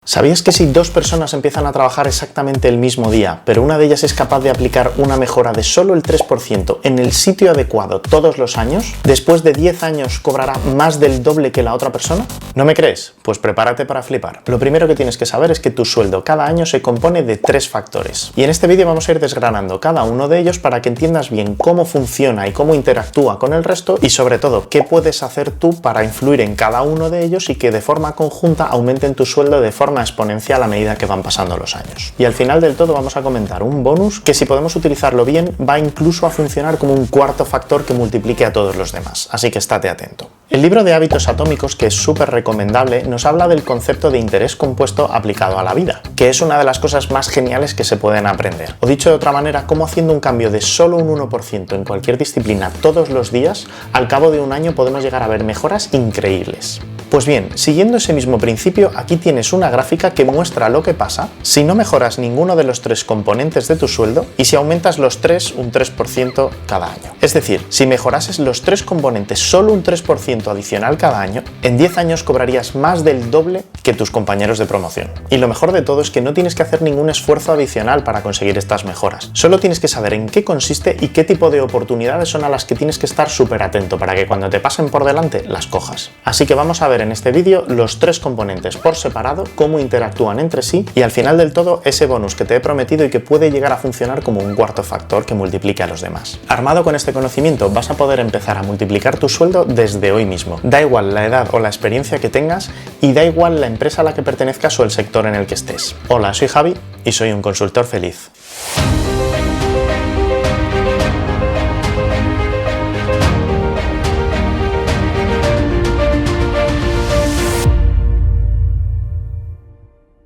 ¿Sabías que si dos personas empiezan a trabajar exactamente el mismo día, pero una de ellas es capaz de aplicar una mejora de solo el 3% en el sitio adecuado todos los años, después de 10 años cobrará más del doble que la otra persona? ¿No me crees? Pues prepárate para flipar. Lo primero que tienes que saber es que tu sueldo cada año se compone de 3 factores. Y en este vídeo vamos a ir desgranando cada uno de ellos para que entiendas bien cómo funciona y cómo interactúa con el resto y sobre todo qué puedes hacer tú para influir en cada uno de ellos y que de forma conjunta aumenten tu sueldo de forma exponencial a medida que van pasando los años. Y al final del todo vamos a comentar un bonus que, si podemos utilizarlo bien, va incluso a funcionar como un cuarto factor que multiplique a todos los demás, así que estate atento. El libro de hábitos atómicos, que es súper recomendable, nos habla del concepto de interés compuesto aplicado a la vida, que es una de las cosas más geniales que se pueden aprender. O dicho de otra manera, cómo haciendo un cambio de solo un 1% en cualquier disciplina todos los días, al cabo de un año podemos llegar a ver mejoras increíbles. Pues bien, siguiendo ese mismo principio, aquí tienes una gráfica que muestra lo que pasa si no mejoras ninguno de los 3 componentes de tu sueldo y si aumentas los 3 un 3% cada año. Es decir, si mejorases los 3 componentes solo un 3% adicional cada año, en 10 años cobrarías más del doble que tus compañeros de promoción. Y lo mejor de todo es que no tienes que hacer ningún esfuerzo adicional para conseguir estas mejoras. Solo tienes que saber en qué consiste y qué tipo de oportunidades son a las que tienes que estar súper atento para que cuando te pasen por delante las cojas. Así que vamos a ver en este vídeo los 3 componentes por separado, cómo interactúan entre sí y al final del todo ese bonus que te he prometido y que puede llegar a funcionar como un cuarto factor que multiplique a los demás. Armado con este conocimiento vas a poder empezar a multiplicar tu sueldo desde hoy mismo. Da igual la edad o la experiencia que tengas y da igual la empresa a la que pertenezcas o el sector en el que estés. Hola, soy Javi y soy un consultor feliz.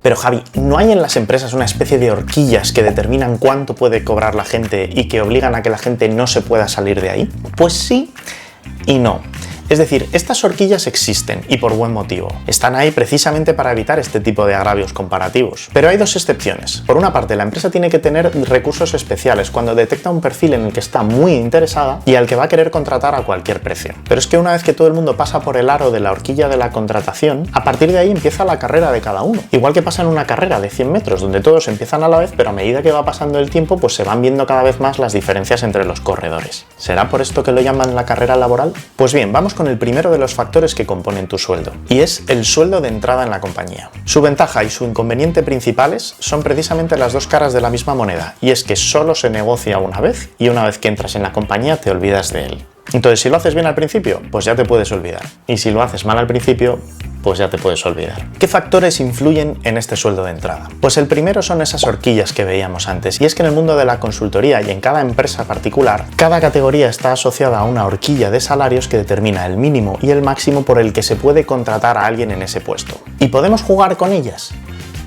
Pero Javi, ¿no hay en las empresas una especie de horquillas que determinan cuánto puede cobrar la gente y que obligan a que la gente no se pueda salir de ahí? Pues sí y no. Es decir, estas horquillas existen y por buen motivo. Están ahí precisamente para evitar este tipo de agravios comparativos. Pero hay 2 excepciones. Por una parte, la empresa tiene que tener recursos especiales cuando detecta un perfil en el que está muy interesada y al que va a querer contratar a cualquier precio. Pero es que una vez que todo el mundo pasa por el aro de la horquilla de la contratación, a partir de ahí empieza la carrera de cada uno. Igual que pasa en una carrera de 100 metros, donde todos empiezan a la vez, pero a medida que va pasando el tiempo, pues se van viendo cada vez más las diferencias entre los corredores. ¿Será por esto que lo llaman la carrera laboral? Pues bien, vamos con el primero de los factores que componen tu sueldo, y es el sueldo de entrada en la compañía. Su ventaja y su inconveniente principales son precisamente las 2 caras de la misma moneda, y es que solo se negocia una vez, y una vez que entras en la compañía te olvidas de él. Entonces, si lo haces bien al principio, pues ya te puedes olvidar, y si lo haces mal al principio, pues ya te puedes olvidar. ¿Qué factores influyen en este sueldo de entrada? Pues el primero son esas horquillas que veíamos antes, y es que en el mundo de la consultoría y en cada empresa particular, cada categoría está asociada a una horquilla de salarios que determina el mínimo y el máximo por el que se puede contratar a alguien en ese puesto. ¿Y podemos jugar con ellas?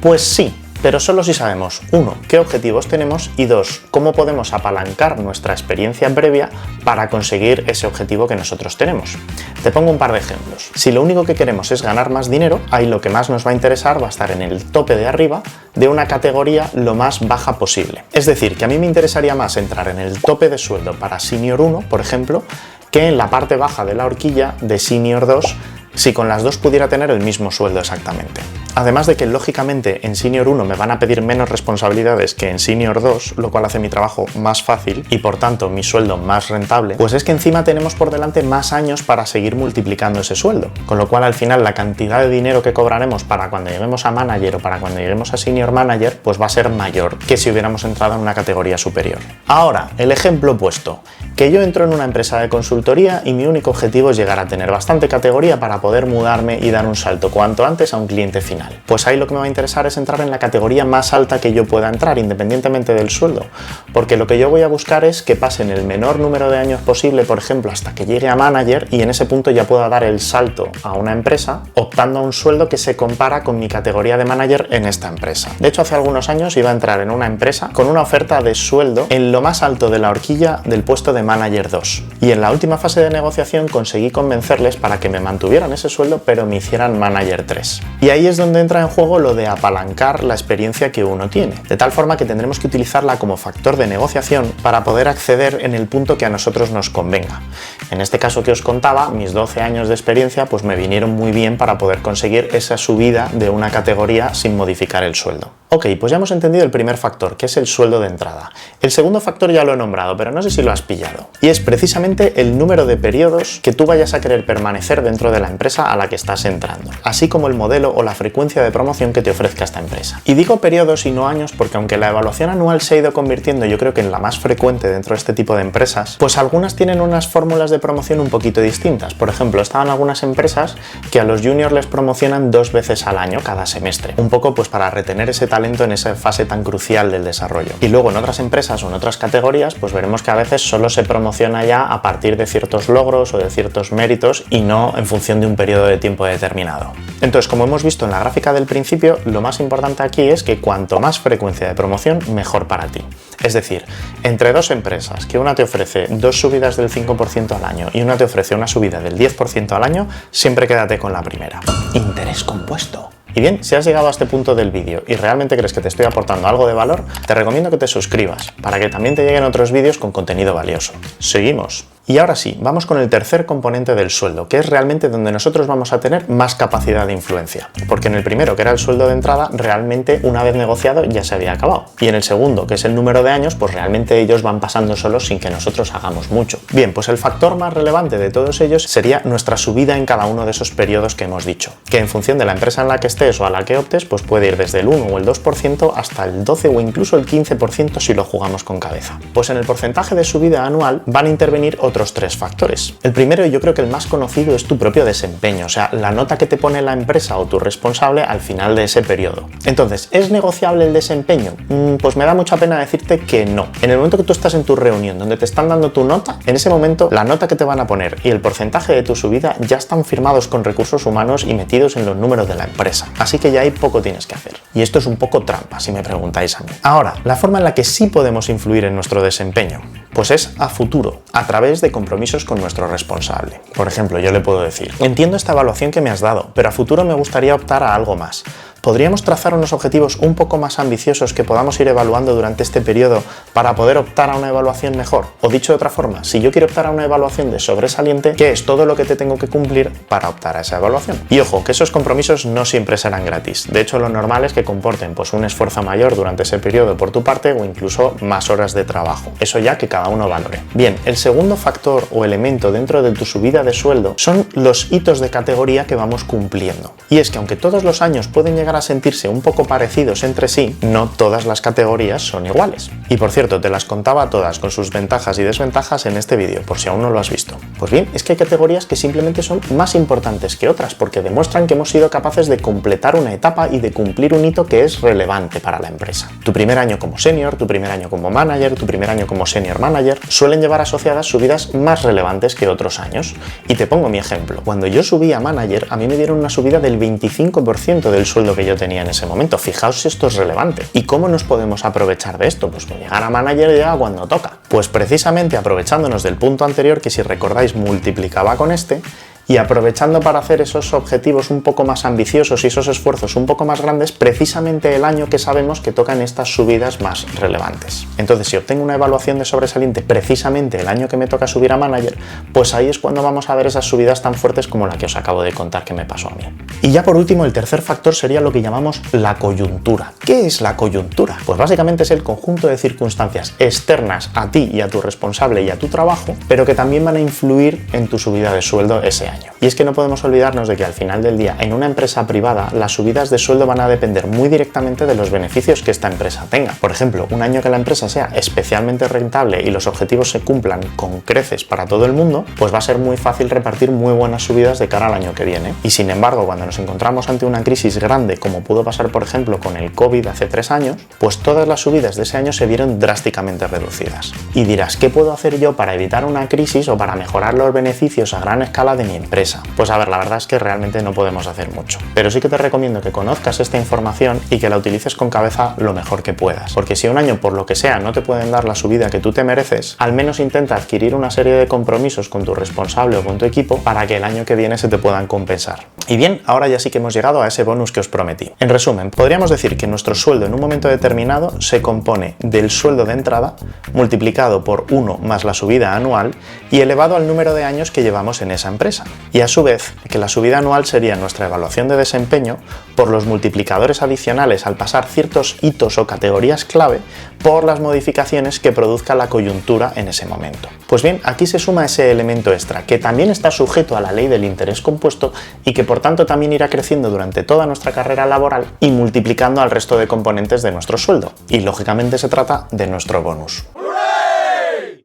Pues sí. Pero solo si sabemos, 1, qué objetivos tenemos y 2, cómo podemos apalancar nuestra experiencia previa para conseguir ese objetivo que nosotros tenemos. Te pongo un par de ejemplos. Si lo único que queremos es ganar más dinero, ahí lo que más nos va a interesar va a estar en el tope de arriba de una categoría lo más baja posible. Es decir, que a mí me interesaría más entrar en el tope de sueldo para Senior 1, por ejemplo, que en la parte baja de la horquilla de Senior 2, si con las 2 pudiera tener el mismo sueldo exactamente. Además de que, lógicamente, en Senior 1 me van a pedir menos responsabilidades que en Senior 2, lo cual hace mi trabajo más fácil y, por tanto, mi sueldo más rentable, pues es que encima tenemos por delante más años para seguir multiplicando ese sueldo. Con lo cual, al final, la cantidad de dinero que cobraremos para cuando lleguemos a Manager o para cuando lleguemos a Senior Manager, pues va a ser mayor que si hubiéramos entrado en una categoría superior. Ahora, el ejemplo opuesto. Que yo entro en una empresa de consultoría y mi único objetivo es llegar a tener bastante categoría para poder mudarme y dar un salto cuanto antes a un cliente final. Pues ahí lo que me va a interesar es entrar en la categoría más alta que yo pueda entrar, independientemente del sueldo, porque lo que yo voy a buscar es que pasen el menor número de años posible, por ejemplo, hasta que llegue a Manager y en ese punto ya pueda dar el salto a una empresa optando a un sueldo que se compara con mi categoría de Manager en esta empresa. De hecho, hace algunos años iba a entrar en una empresa con una oferta de sueldo en lo más alto de la horquilla del puesto de Manager 2 y en la última fase de negociación conseguí convencerles para que me mantuvieran mantuvieran ese sueldo pero me hicieran manager 3. Y ahí es donde entra en juego lo de apalancar la experiencia que uno tiene, de tal forma que tendremos que utilizarla como factor de negociación para poder acceder en el punto que a nosotros nos convenga. En este caso que os contaba, mis 12 años de experiencia pues me vinieron muy bien para poder conseguir esa subida de una categoría sin modificar el sueldo. Ok, pues ya hemos entendido el primer factor, que es el sueldo de entrada. El segundo factor ya lo he nombrado, pero no sé si lo has pillado. Y es precisamente el número de periodos que tú vayas a querer permanecer dentro de la empresa a la que estás entrando, así como el modelo o la frecuencia de promoción que te ofrezca esta empresa. Y digo periodos y no años porque aunque la evaluación anual se ha ido convirtiendo yo creo que en la más frecuente dentro de este tipo de empresas, pues algunas tienen unas fórmulas de promoción un poquito distintas. Por ejemplo, estaban algunas empresas que a los juniors les promocionan 2 veces al año cada semestre, un poco pues para retener ese talento en esa fase tan crucial del desarrollo. Y luego en otras empresas o en otras categorías pues veremos que a veces solo se promociona ya a partir de ciertos logros o de ciertos méritos y no en función de un periodo de tiempo determinado. Entonces, como hemos visto en la gráfica del principio, lo más importante aquí es que cuanto más frecuencia de promoción, mejor para ti. Es decir, entre dos empresas, que una te ofrece 2 subidas del 5% al año y una te ofrece una subida del 10% al año, siempre quédate con la primera. Interés compuesto. Y bien, si has llegado a este punto del vídeo y realmente crees que te estoy aportando algo de valor, te recomiendo que te suscribas para que también te lleguen otros vídeos con contenido valioso. Seguimos. Y ahora sí, vamos con el tercer componente del sueldo, que es realmente donde nosotros vamos a tener más capacidad de influencia. Porque en el primero, que era el sueldo de entrada, realmente una vez negociado ya se había acabado. Y en el segundo, que es el número de años, pues realmente ellos van pasando solos sin que nosotros hagamos mucho. Bien, pues el factor más relevante de todos ellos sería nuestra subida en cada uno de esos periodos que hemos dicho, que en función de la empresa en la que estés o a la que optes, pues puede ir desde el 1 o el 2% hasta el 12 o incluso el 15% si lo jugamos con cabeza. Pues en el porcentaje de subida anual van a intervenir otros 3 factores. El primero, y yo creo que el más conocido, es tu propio desempeño, o sea, la nota que te pone la empresa o tu responsable al final de ese periodo. Entonces, ¿es negociable el desempeño? Pues me da mucha pena decirte que no. En el momento que tú estás en tu reunión donde te están dando tu nota, en ese momento la nota que te van a poner y el porcentaje de tu subida ya están firmados con recursos humanos y metidos en los números de la empresa. Así que ya ahí poco tienes que hacer. Y esto es un poco trampa, si me preguntáis a mí. Ahora, la forma en la que sí podemos influir en nuestro desempeño, pues es a futuro, a través de compromisos con nuestro responsable. Por ejemplo, yo le puedo decir: entiendo esta evaluación que me has dado, pero a futuro me gustaría optar a algo más. ¿Podríamos trazar unos objetivos un poco más ambiciosos que podamos ir evaluando durante este periodo para poder optar a una evaluación mejor? O dicho de otra forma, si yo quiero optar a una evaluación de sobresaliente, ¿qué es todo lo que te tengo que cumplir para optar a esa evaluación? Y ojo, que esos compromisos no siempre serán gratis. De hecho, lo normal es que comporten pues un esfuerzo mayor durante ese periodo por tu parte o incluso más horas de trabajo. Eso ya que cada uno valore. Bien, el segundo factor o elemento dentro de tu subida de sueldo son los hitos de categoría que vamos cumpliendo. Y es que aunque todos los años pueden llegar a sentirse un poco parecidos entre sí, no todas las categorías son iguales. Y por cierto, te las contaba todas con sus ventajas y desventajas en este vídeo, por si aún no lo has visto. Pues bien, es que hay categorías que simplemente son más importantes que otras, porque demuestran que hemos sido capaces de completar una etapa y de cumplir un hito que es relevante para la empresa. Tu primer año como senior, tu primer año como manager, tu primer año como senior manager, suelen llevar asociadas subidas más relevantes que otros años. Y te pongo mi ejemplo. Cuando yo subí a manager, a mí me dieron una subida del 25% del sueldo que yo tenía en ese momento. Fijaos si esto es relevante. ¿Y cómo nos podemos aprovechar de esto? Pues llegar a manager llega cuando toca. Pues precisamente aprovechándonos del punto anterior, que si recordáis multiplicaba con este, y aprovechando para hacer esos objetivos un poco más ambiciosos y esos esfuerzos un poco más grandes, precisamente el año que sabemos que tocan estas subidas más relevantes. Entonces, si obtengo una evaluación de sobresaliente precisamente el año que me toca subir a manager, pues ahí es cuando vamos a ver esas subidas tan fuertes como la que os acabo de contar que me pasó a mí. Y ya por último, el tercer factor sería lo que llamamos la coyuntura. ¿Qué es la coyuntura? Pues básicamente es el conjunto de circunstancias externas a ti y a tu responsable y a tu trabajo, pero que también van a influir en tu subida de sueldo ese año. Y es que no podemos olvidarnos de que al final del día, en una empresa privada, las subidas de sueldo van a depender muy directamente de los beneficios que esta empresa tenga. Por ejemplo, un año que la empresa sea especialmente rentable y los objetivos se cumplan con creces para todo el mundo, pues va a ser muy fácil repartir muy buenas subidas de cara al año que viene. Y sin embargo, cuando nos encontramos ante una crisis grande, como pudo pasar por ejemplo con el COVID hace 3 años, pues todas las subidas de ese año se vieron drásticamente reducidas. Y dirás, ¿qué puedo hacer yo para evitar una crisis o para mejorar los beneficios a gran escala de mi empresa? empresa. Pues a ver, la verdad es que realmente no podemos hacer mucho. Pero sí que te recomiendo que conozcas esta información y que la utilices con cabeza lo mejor que puedas. Porque si un año, por lo que sea, no te pueden dar la subida que tú te mereces, al menos intenta adquirir una serie de compromisos con tu responsable o con tu equipo para que el año que viene se te puedan compensar. Y bien, ahora ya sí que hemos llegado a ese bonus que os prometí. En resumen, podríamos decir que nuestro sueldo en un momento determinado se compone del sueldo de entrada multiplicado por 1 más la subida anual y elevado al número de años que llevamos en esa empresa. Y a su vez, que la subida anual sería nuestra evaluación de desempeño por los multiplicadores adicionales al pasar ciertos hitos o categorías clave por las modificaciones que produzca la coyuntura en ese momento. Pues bien, aquí se suma ese elemento extra, que también está sujeto a la ley del interés compuesto y que por tanto también irá creciendo durante toda nuestra carrera laboral y multiplicando al resto de componentes de nuestro sueldo. Y lógicamente se trata de nuestro bonus.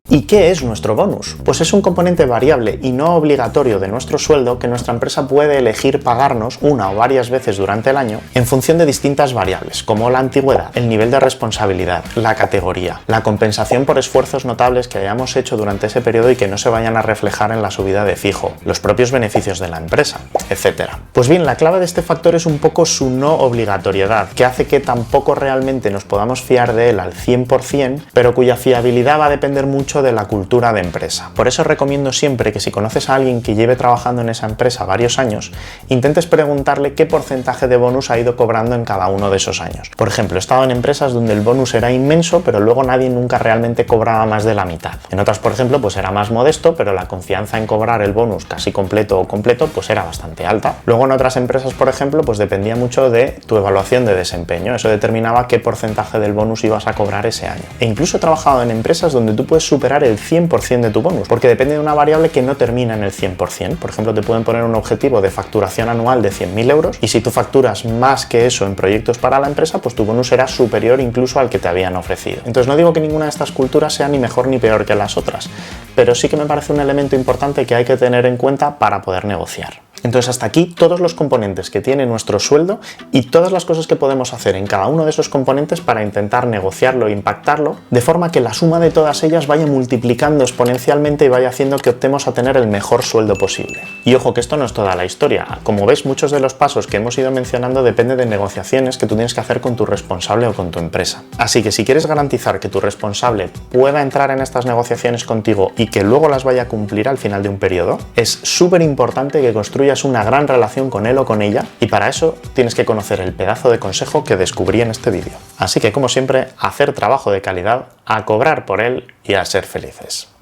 ¿Y qué es nuestro bonus? Pues es un componente variable y no obligatorio de nuestro sueldo que nuestra empresa puede elegir pagarnos una o varias veces durante el año en función de distintas variables, como la antigüedad, el nivel de responsabilidad, la categoría, la compensación por esfuerzos notables que hayamos hecho durante ese periodo y que no se vayan a reflejar en la subida de fijo, los propios beneficios de la empresa, etc. Pues bien, la clave de este factor es un poco su no obligatoriedad, que hace que tampoco realmente nos podamos fiar de él al 100%, pero cuya fiabilidad va a depender mucho de la cultura de empresa. Por eso recomiendo siempre que si conoces a alguien que lleve trabajando en esa empresa varios años, intentes preguntarle qué porcentaje de bonus ha ido cobrando en cada uno de esos años. Por ejemplo, he estado en empresas donde el bonus era inmenso, pero luego nadie nunca realmente cobraba más de la mitad. En otras, por ejemplo, pues era más modesto, pero la confianza en cobrar el bonus casi completo o completo, pues era bastante alta. Luego en otras empresas, por ejemplo, pues dependía mucho de tu evaluación de desempeño. Eso determinaba qué porcentaje del bonus ibas a cobrar ese año. E incluso he trabajado en empresas donde tú puedes superar el 100% de tu bonus, porque depende de una variable que no termina en el 100%. Por ejemplo, te pueden poner un objetivo de facturación anual de 100.000 euros y si tú facturas más que eso en proyectos para la empresa, pues tu bonus será superior incluso al que te habían ofrecido. Entonces no digo que ninguna de estas culturas sea ni mejor ni peor que las otras, pero sí que me parece un elemento importante que hay que tener en cuenta para poder negociar. Entonces hasta aquí todos los componentes que tiene nuestro sueldo y todas las cosas que podemos hacer en cada uno de esos componentes para intentar negociarlo e impactarlo, de forma que la suma de todas ellas vaya multiplicando exponencialmente y vaya haciendo que optemos a tener el mejor sueldo posible. Y ojo que esto no es toda la historia. Como ves, muchos de los pasos que hemos ido mencionando dependen de negociaciones que tú tienes que hacer con tu responsable o con tu empresa. Así que si quieres garantizar que tu responsable pueda entrar en estas negociaciones contigo y que luego las vaya a cumplir al final de un periodo, es súper importante que construyas una gran relación con él o con ella y para eso tienes que conocer el pedazo de consejo que descubrí en este vídeo. Así que como siempre, hacer trabajo de calidad, a cobrar por él y a ser felices.